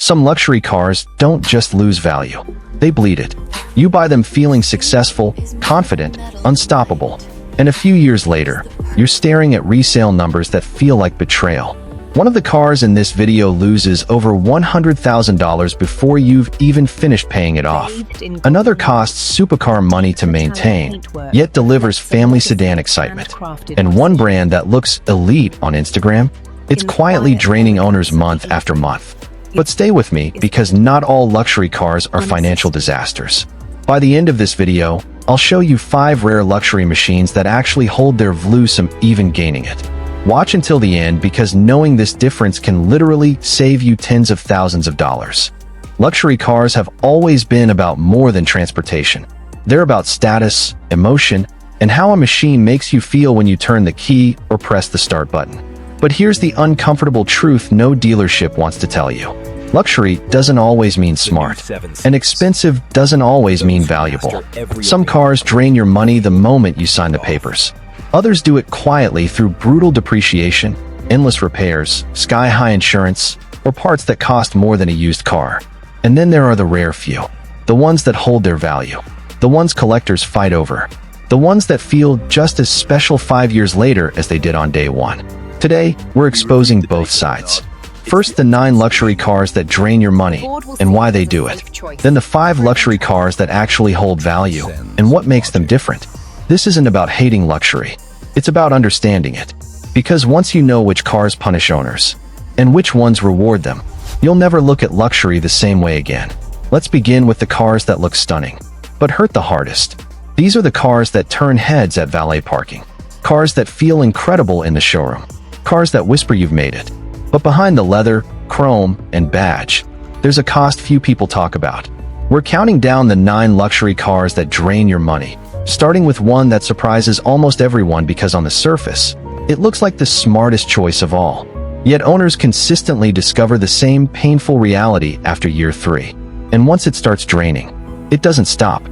Some luxury cars don't just lose value, they bleed it. You buy them feeling successful, confident, unstoppable. And a few years later, you're staring at resale numbers that feel like betrayal. One of the cars in this video loses over $100,000 before you've even finished paying it off. Another costs supercar money to maintain, yet delivers family sedan excitement. And one brand that looks elite on Instagram, it's quietly draining owners month after month. But stay with me, because not all luxury cars are financial disasters. By the end of this video, I'll show you 5 rare luxury machines that actually hold their vlusum, even gaining it. Watch until the end, because knowing this difference can literally save you tens of thousands of dollars. Luxury cars have always been about more than transportation. They're about status, emotion, and how a machine makes you feel when you turn the key or press the start button. But here's the uncomfortable truth no dealership wants to tell you. Luxury doesn't always mean smart, and expensive doesn't always mean valuable. Some cars drain your money the moment you sign the papers. Others do it quietly through brutal depreciation, endless repairs, sky-high insurance, or parts that cost more than a used car. And then there are the rare few. The ones that hold their value. The ones collectors fight over. The ones that feel just as special 5 years later as they did on day one. Today, we're exposing both sides. First, the 9 luxury cars that drain your money, and why they do it. Then the 5 luxury cars that actually hold value, and what makes them different. This isn't about hating luxury. It's about understanding it. Because once you know which cars punish owners, and which ones reward them, you'll never look at luxury the same way again. Let's begin with the cars that look stunning, but hurt the hardest. These are the cars that turn heads at valet parking. Cars that feel incredible in the showroom. Cars that whisper you've made it. But behind the leather, chrome, and badge, there's a cost few people talk about. We're counting down the 9 luxury cars that drain your money, starting with one that surprises almost everyone because on the surface, it looks like the smartest choice of all. Yet owners consistently discover the same painful reality after year 3. And once it starts draining, it doesn't stop.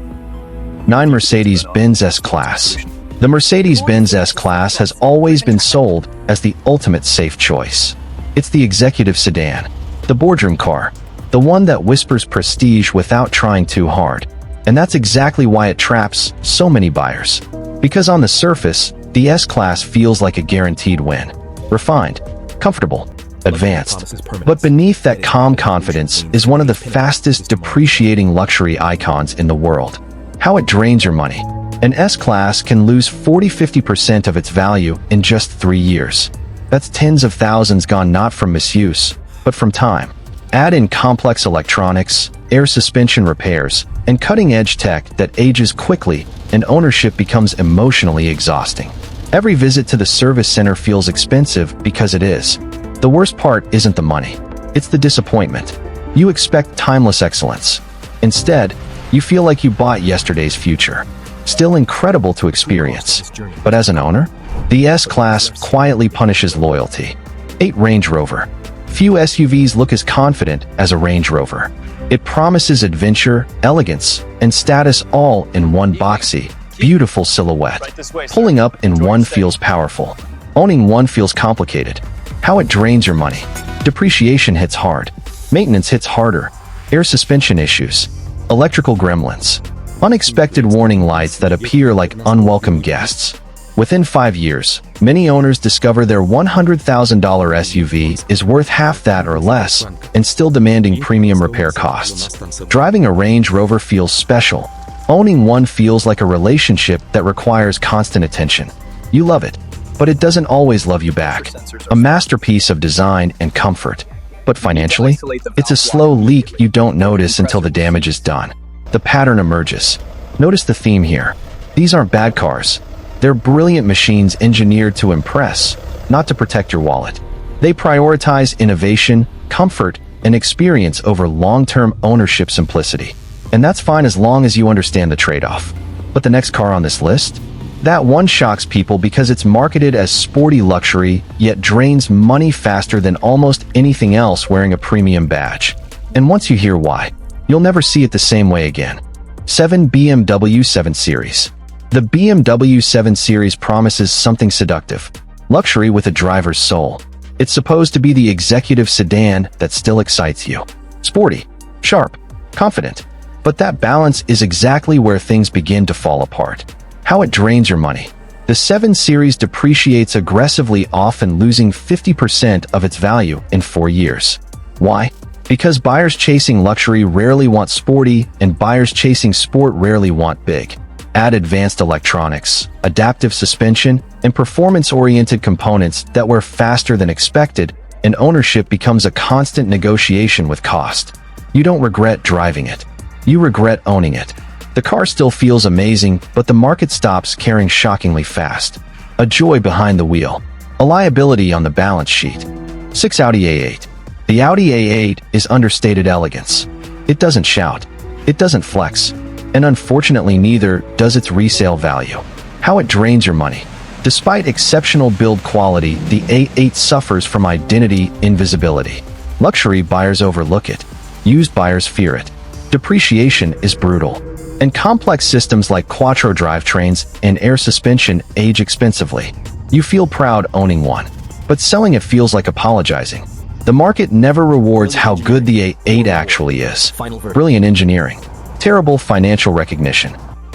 9 Mercedes-Benz S-Class. The Mercedes-Benz S-Class has always been sold as the ultimate safe choice. It's the executive sedan, the boardroom car, the one that whispers prestige without trying too hard. And that's exactly why it traps so many buyers. Because on the surface, the S-Class feels like a guaranteed win. Refined, comfortable, advanced. But beneath that calm confidence is one of the fastest depreciating luxury icons in the world. How it drains your money. An S-Class can lose 40–50% of its value in just 3 years. That's tens of thousands gone not from misuse, but from time. Add in complex electronics, air suspension repairs, and cutting-edge tech that ages quickly, and ownership becomes emotionally exhausting. Every visit to the service center feels expensive because it is. The worst part isn't the money. It's the disappointment. You expect timeless excellence. Instead, you feel like you bought yesterday's future. Still incredible to experience. But as an owner, the S-Class quietly punishes loyalty. 8 Range Rover. Few SUVs look as confident as a Range Rover. It promises adventure, elegance, and status all in one boxy, beautiful silhouette. Pulling up in one feels powerful. Owning one feels complicated. How it drains your money. Depreciation hits hard. Maintenance hits harder. Air suspension issues. Electrical gremlins. Unexpected warning lights that appear like unwelcome guests. Within 5 years, many owners discover their $100,000 SUV is worth half that or less, and still demanding premium repair costs. Driving a Range Rover feels special. Owning one feels like a relationship that requires constant attention. You love it, but it doesn't always love you back. A masterpiece of design and comfort. But financially, it's a slow leak you don't notice until the damage is done. The pattern emerges. Notice the theme here. These aren't bad cars. They're brilliant machines engineered to impress, not to protect your wallet. They prioritize innovation, comfort, and experience over long-term ownership simplicity. And that's fine as long as you understand the trade-off. But the next car on this list? That one shocks people because it's marketed as sporty luxury, yet drains money faster than almost anything else wearing a premium badge. And once you hear why, you'll never see it the same way again. 7 BMW 7 Series. The BMW 7 Series promises something seductive. Luxury with a driver's soul. It's supposed to be the executive sedan that still excites you. Sporty, sharp, confident. But that balance is exactly where things begin to fall apart. How it drains your money. The 7 Series depreciates aggressively, often losing 50% of its value in 4 years. Why? Because buyers chasing luxury rarely want sporty, and buyers chasing sport rarely want big. Add advanced electronics, adaptive suspension, and performance-oriented components that wear faster than expected, and ownership becomes a constant negotiation with cost. You don't regret driving it. You regret owning it. The car still feels amazing, but the market stops caring shockingly fast. A joy behind the wheel. A liability on the balance sheet. 6 Audi A8. The Audi A8 is understated elegance. It doesn't shout. It doesn't flex. And unfortunately, neither does its resale value. How it drains your money. Despite exceptional build quality, the A8 suffers from identity invisibility. Luxury buyers overlook it. Used buyers fear it. Depreciation is brutal. And complex systems like quattro drivetrains and air suspension age expensively. You feel proud owning one. But selling it feels like apologizing. The market never rewards how good the A8 actually is. Brilliant engineering. Terrible financial recognition.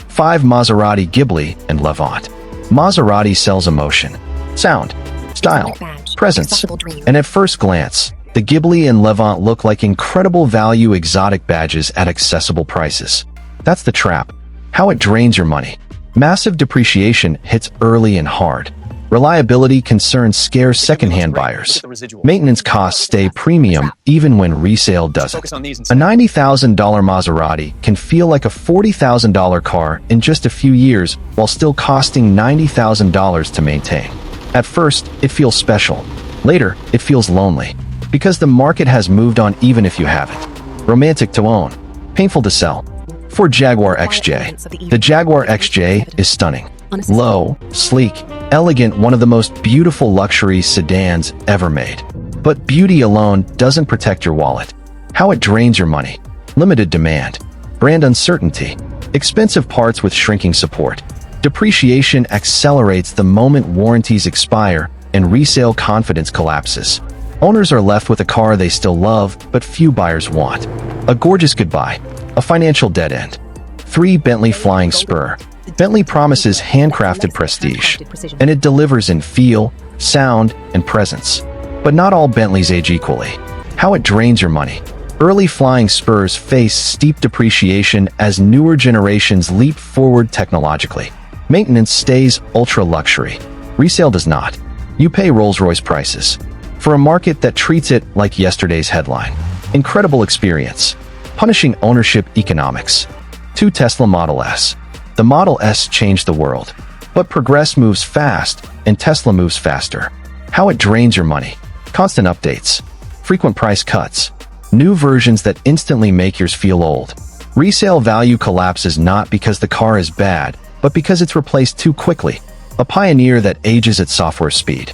5 Maserati Ghibli and Levant. Maserati sells emotion, sound, style, presence. And at first glance, the Ghibli and Levant look like incredible value exotic badges at accessible prices. That's the trap. How it drains your money. Massive depreciation hits early and hard. Reliability concerns scare secondhand buyers. Maintenance costs stay premium even when resale doesn't. A $90,000 Maserati can feel like a $40,000 car in just a few years while still costing $90,000 to maintain. At first, it feels special. Later, it feels lonely. Because the market has moved on even if you haven't. Romantic to own. Painful to sell. Ford Jaguar XJ. The Jaguar XJ is stunning. Low, sleek, elegant, one of the most beautiful luxury sedans ever made. But beauty alone doesn't protect your wallet. How it drains your money. Limited demand. Brand uncertainty. Expensive parts with shrinking support. Depreciation accelerates the moment warranties expire and resale confidence collapses. Owners are left with a car they still love, but few buyers want. A gorgeous goodbye. A financial dead end. 3 Bentley Flying Spur. Bentley promises handcrafted prestige, and it delivers in feel, sound, and presence. But not all Bentleys age equally. How it drains your money. Early Flying Spurs face steep depreciation as newer generations leap forward technologically. Maintenance stays ultra-luxury. Resale does not. You pay Rolls-Royce prices. For a market that treats it like yesterday's headline. Incredible experience. Punishing ownership economics. 2 Tesla Model S. The Model S changed the world. But progress moves fast, and Tesla moves faster. How it drains your money. Constant updates. Frequent price cuts. New versions that instantly make yours feel old. Resale value collapses not because the car is bad, but because it's replaced too quickly. A pioneer that ages at software speed.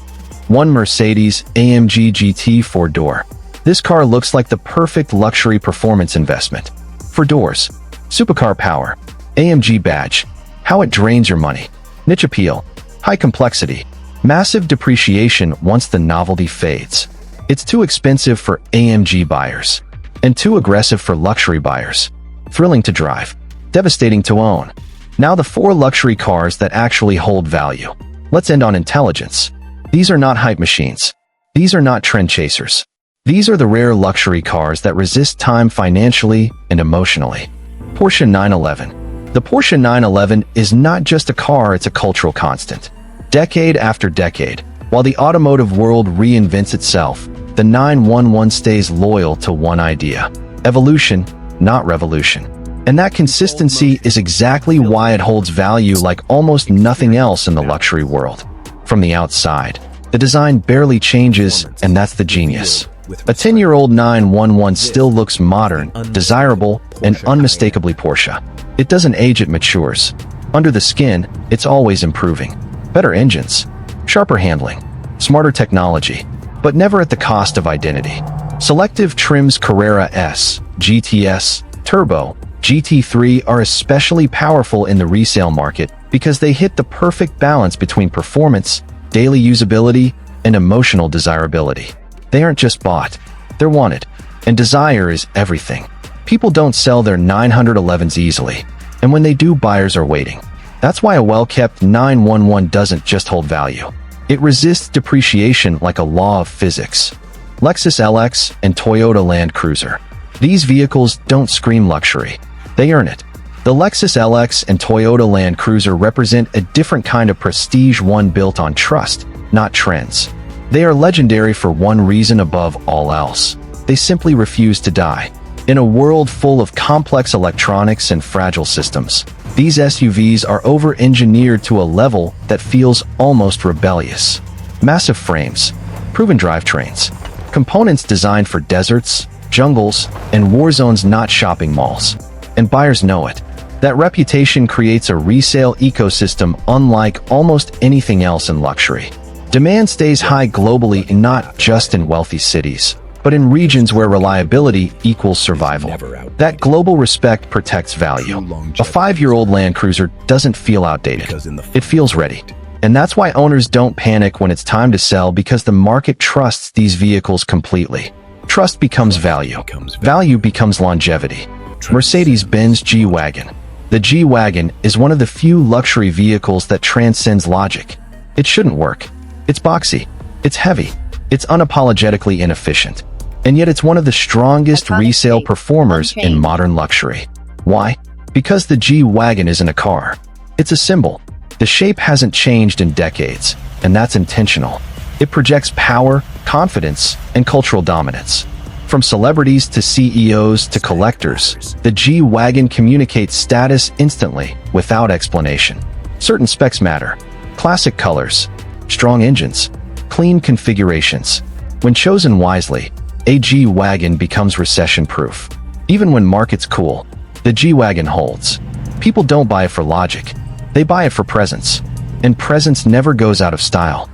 1 Mercedes-AMG GT 4-door. This car looks like the perfect luxury performance investment. 4 doors. Supercar power. AMG badge. How it drains your money. Niche appeal. High complexity. Massive depreciation once the novelty fades. It's too expensive for AMG buyers. And too aggressive for luxury buyers. Thrilling to drive. Devastating to own. Now the 4 luxury cars that actually hold value. Let's end on intelligence. These are not hype machines. These are not trend chasers. These are the rare luxury cars that resist time financially and emotionally. Porsche 911. The Porsche 911 is not just a car, it's a cultural constant. Decade after decade, while the automotive world reinvents itself, the 911 stays loyal to one idea. Evolution, not revolution. And that consistency is exactly why it holds value like almost nothing else in the luxury world. From the outside, the design barely changes, and that's the genius. A 10-year-old 911 still looks modern, desirable, and unmistakably Porsche. It doesn't age, it matures. Under the skin, it's always improving. Better engines, sharper handling, smarter technology, but never at the cost of identity. Selective trims Carrera S, GTS, Turbo, GT3 are especially powerful in the resale market because they hit the perfect balance between performance, daily usability, and emotional desirability. They aren't just bought, they're wanted. and desire is everything. People don't sell their 911s easily, and when they do, buyers are waiting. That's why a well-kept 911 doesn't just hold value. It resists depreciation like a law of physics. Lexus LX and Toyota Land Cruiser. These vehicles don't scream luxury. They earn it. The Lexus LX and Toyota Land Cruiser represent a different kind of prestige, one built on trust, not trends. They are legendary for one reason above all else. They simply refuse to die. In a world full of complex electronics and fragile systems, these SUVs are over-engineered to a level that feels almost rebellious. Massive frames, proven drivetrains, components designed for deserts, jungles, and war zones, not shopping malls. And buyers know it. That reputation creates a resale ecosystem unlike almost anything else in luxury. Demand stays high globally, and not just in wealthy cities, but in regions where reliability equals survival. That global respect protects value. A 5-year-old Land Cruiser doesn't feel outdated. It feels ready. And that's why owners don't panic when it's time to sell, because the market trusts these vehicles completely. Trust becomes value. Value becomes longevity. Mercedes-Benz G-Wagon. The G-Wagon is one of the few luxury vehicles that transcends logic. It shouldn't work. It's boxy. It's heavy. It's unapologetically inefficient. And yet it's one of the strongest resale performers in modern luxury. Why? Because the G-Wagon isn't a car. It's a symbol. The shape hasn't changed in decades, and that's intentional. It projects power, confidence, and cultural dominance. From celebrities to CEOs to collectors, the G-Wagon communicates status instantly, without explanation. Certain specs matter. Classic colors, strong engines, clean configurations. When chosen wisely, a G-Wagon becomes recession-proof. Even when markets cool, the G-Wagon holds. People don't buy it for logic. They buy it for presence. And presence never goes out of style.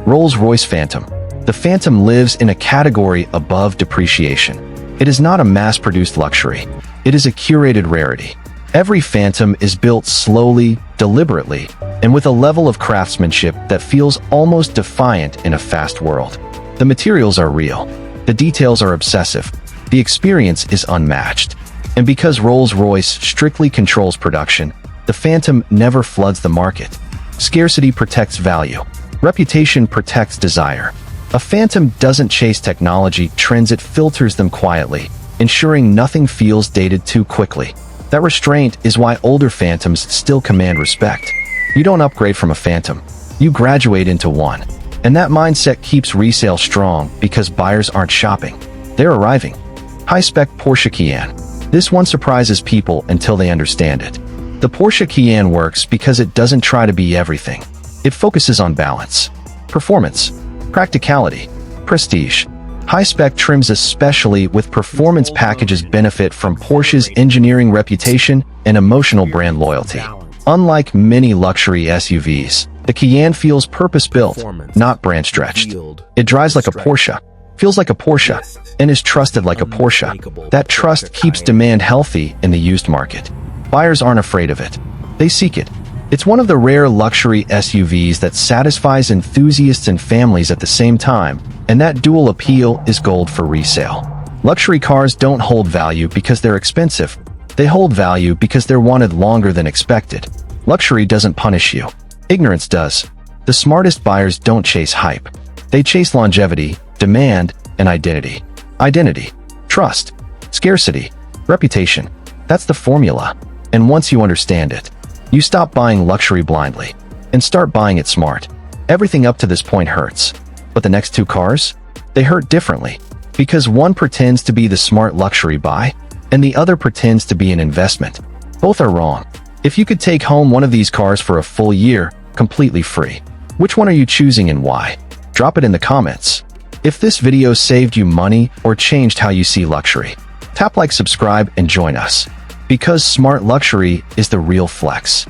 Rolls-Royce Phantom. The Phantom lives in a category above depreciation. It is not a mass-produced luxury. It is a curated rarity. Every Phantom is built slowly, deliberately, and with a level of craftsmanship that feels almost defiant in a fast world. The materials are real. The details are obsessive. The experience is unmatched. And because Rolls-Royce strictly controls production, the Phantom never floods the market. Scarcity protects value. Reputation protects desire. A Phantom doesn't chase technology trends, it filters them quietly, ensuring nothing feels dated too quickly. That restraint is why older Phantoms still command respect. You don't upgrade from a Phantom. You graduate into one. And that mindset keeps resale strong, because buyers aren't shopping. They're arriving. High-spec Porsche Cayenne. This one surprises people until they understand it. The Porsche Cayenne works because it doesn't try to be everything. It focuses on balance, performance, practicality, prestige. High-spec trims, especially with performance packages, benefit from Porsche's engineering reputation and emotional brand loyalty. Unlike many luxury SUVs, the Cayenne feels purpose-built, not brand-stretched. It drives like a Porsche, feels like a Porsche, and is trusted like a Porsche. That trust keeps demand healthy in the used market. Buyers aren't afraid of it. They seek it. It's one of the rare luxury SUVs that satisfies enthusiasts and families at the same time, and that dual appeal is gold for resale. Luxury cars don't hold value because they're expensive. They hold value because they're wanted longer than expected. Luxury doesn't punish you. Ignorance does. The smartest buyers don't chase hype. They chase longevity, demand, and identity. Identity, trust, scarcity, reputation. That's the formula. And once you understand it, you stop buying luxury blindly and start buying it smart. Everything up to this point hurts. But the next two cars? They hurt differently. Because one pretends to be the smart luxury buy, and the other pretends to be an investment. Both are wrong. If you could take home one of these cars for a full year, completely free, which one are you choosing and why? Drop it in the comments. If this video saved you money or changed how you see luxury, tap like, subscribe, and join us. Because smart luxury is the real flex.